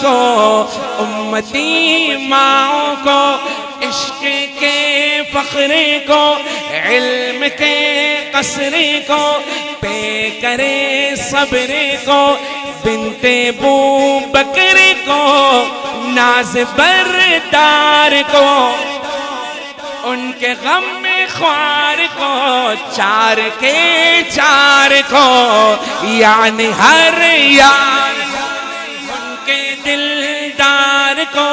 کو، امتی ماؤں کو، عشق کے فخر کو، علم کے قصر کو، پے کرے صبر کو، بنت بو بکر کو، ناز بردار کو، ان کے غم خوار کو، چار کے چار کو، یعنی ہر یار ان کے دلدار کو،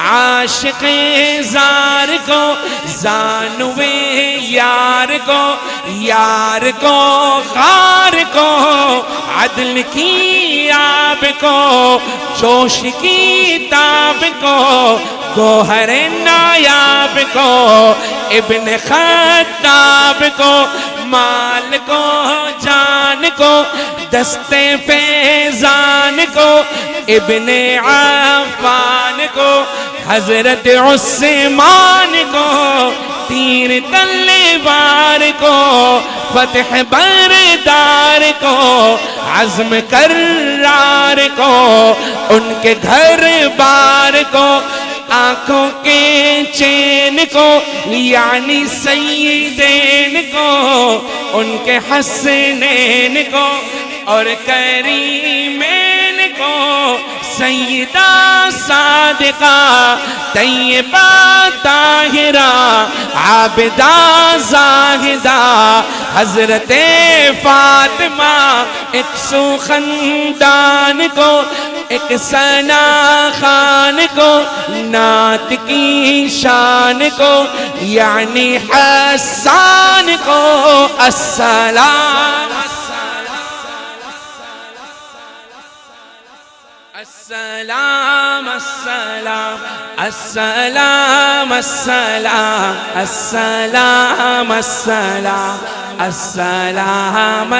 عاشق زار کو، زانوے یار کو، یار کو غار کو، عدل کی آب کو، جوش کی تاب کو، گوہر نایاب کو، ابن خطاب کو، مال کو جان کو، دست فیضان کو، ابن عفان کو، حضرت عثمان کو، تیر تلوار کو، فتح بردار کو، عزم کرار کو، ان کے گھر بار کو، آنکھوں کے چین کو، یعنی سیدین کو، ان کے حسنین کو، اور کریمین کو، سیدہ صادقہ طیبہ طاہرہ عابدہ زاہدہ حضرت فاطمہ، ایک سو خاندان کو، ایک ثنا خان کو، نعت کی شان کو، یعنی حسان کو، السلام السلام السلام السلام السلام السلام السلام السلام